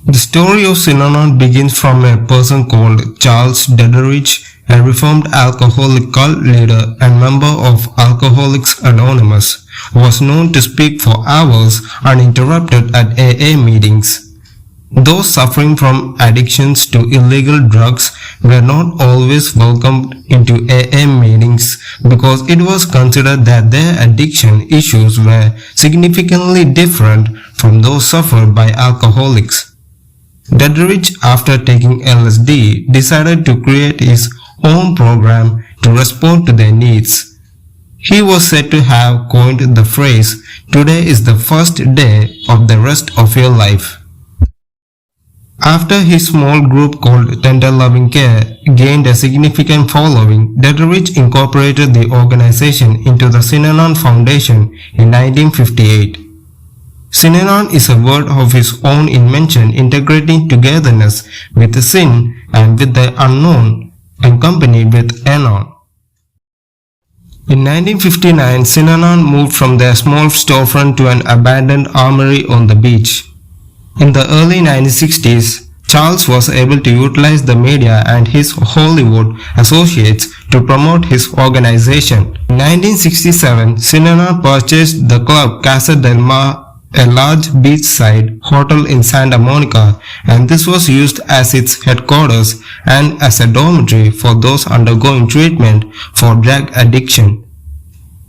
The story of Synanon begins from a person called Charles Dedderich, a reformed alcoholic cult leader and member of Alcoholics Anonymous, who was known to speak for hours uninterrupted at AA meetings. Those suffering from addictions to illegal drugs were not always welcomed into AA meetings because it was considered that their addiction issues were significantly different from those suffered by alcoholics. Dedderich, after taking LSD, decided to create his own program to respond to their needs. He was said to have coined the phrase, "Today is the first day of the rest of your life." After his small group called Tender Loving Care gained a significant following, Dedderich incorporated the organization into the Synanon Foundation in 1958. Synanon is a word of his own invention integrating togetherness with sin and with the unknown, accompanied with anon. In 1959, Synanon moved from their small storefront to an abandoned armory on the beach. In the early 1960s, Charles was able to utilize the media and his Hollywood associates to promote his organization. In 1967, Synanon purchased the club Casa del Mar, a large beachside hotel in Santa Monica, and this was used as its headquarters and as a dormitory for those undergoing treatment for drug addiction.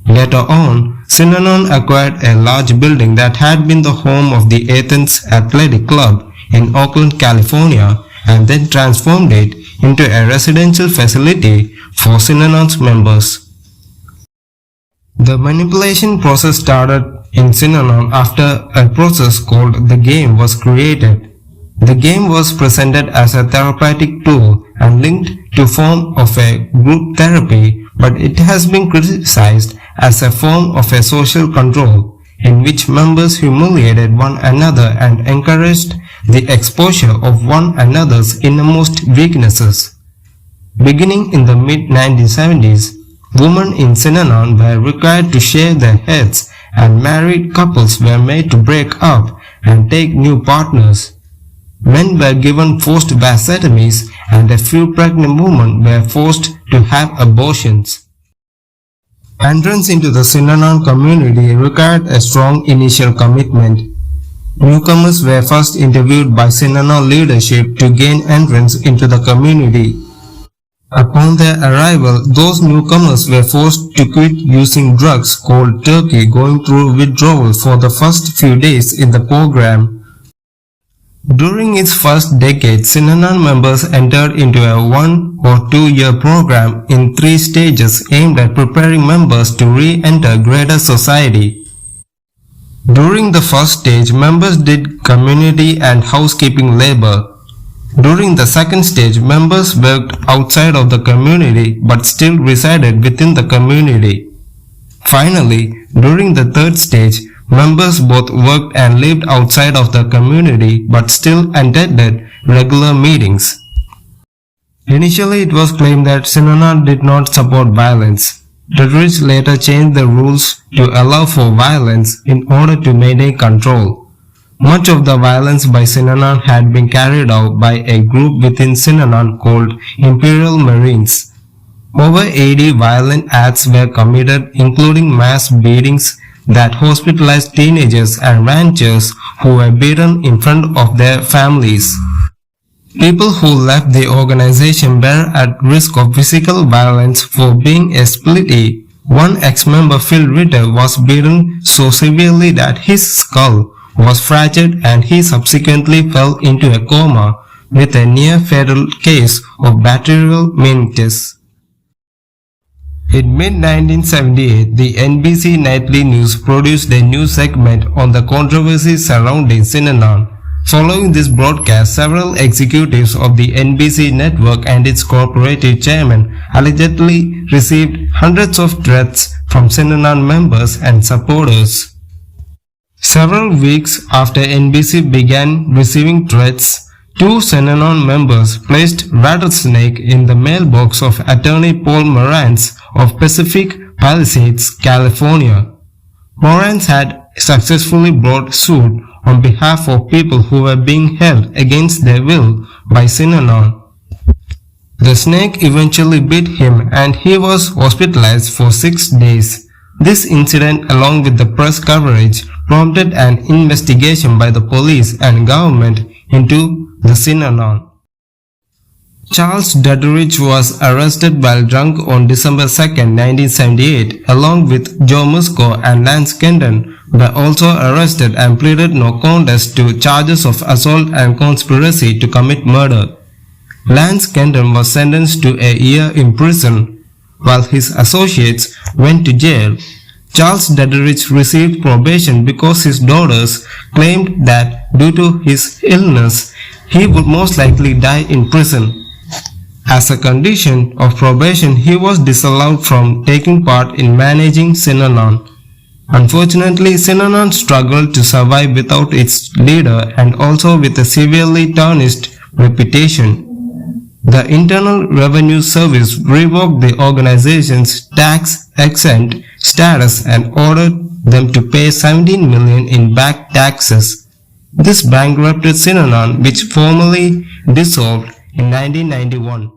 Later on, Synanon acquired a large building that had been the home of the Athens Athletic Club in Oakland, California, and then transformed it into a residential facility for Synanon's members. The manipulation process started in Synanon after a process called the game was created. The game was presented as a therapeutic tool and linked to form of a group therapy, but it has been criticized as a form of a social control in which members humiliated one another and encouraged the exposure of one another's innermost weaknesses. Beginning in the mid-1970s, women in Synanon were required to shave their heads and married couples were made to break up and take new partners. Men were given forced vasectomies and a few pregnant women were forced to have abortions. Entrance into the Synanon community required a strong initial commitment. Newcomers were first interviewed by Synanon leadership to gain entrance into the community. Upon their arrival, those newcomers were forced to quit using drugs cold turkey, going through withdrawal for the first few days in the program. During its first decade, Synanon members entered into a 1 or 2 year program in 3 stages aimed at preparing members to re-enter greater society. During the first stage, members did community and housekeeping labor. During the second stage, members worked outside of the community but still resided within the community. Finally, during the third stage, members both worked and lived outside of the community but still attended regular meetings. Initially, it was claimed that Synanon did not support violence. Dedderich later changed the rules to allow for violence in order to maintain control. Much of the violence by Synanon had been carried out by a group within Synanon called Imperial Marines. Over 80 violent acts were committed, including mass beatings that hospitalized teenagers and ranchers who were beaten in front of their families. People who left the organization were at risk of physical violence for being a splitty. One ex-member, Phil Ritter, was beaten so severely that his skull was fractured and he subsequently fell into a coma with a near-fatal case of bacterial meningitis. In mid-1978, the NBC Nightly News produced a news segment on the controversy surrounding Synanon. Following this broadcast, several executives of the NBC network and its corporate chairman allegedly received hundreds of threats from Synanon members and supporters. Several weeks after NBC began receiving threats, two Synanon members placed rattlesnake in the mailbox of attorney Paul Morantz of Pacific Palisades, California. Morantz had successfully brought suit on behalf of people who were being held against their will by Synanon. The snake eventually bit him and he was hospitalized for 6 days. This incident, along with the press coverage, prompted an investigation by the police and government into the Synanon. Charles Dederich was arrested while drunk on December 2, 1978, along with Joe Musco and Lance Kendon were also arrested and pleaded no contest to charges of assault and conspiracy to commit murder. Lance Kendon was sentenced to a year in prison, while his associates went to jail. Charles Dederich received probation because his daughters claimed that due to his illness, he would most likely die in prison. As a condition of probation, he was disallowed from taking part in managing Synanon. Unfortunately, Synanon struggled to survive without its leader and also with a severely tarnished reputation. The Internal Revenue Service revoked the organization's tax-exempt status and ordered them to pay $17 million in back taxes. This bankrupted Synanon, which formally dissolved in 1991.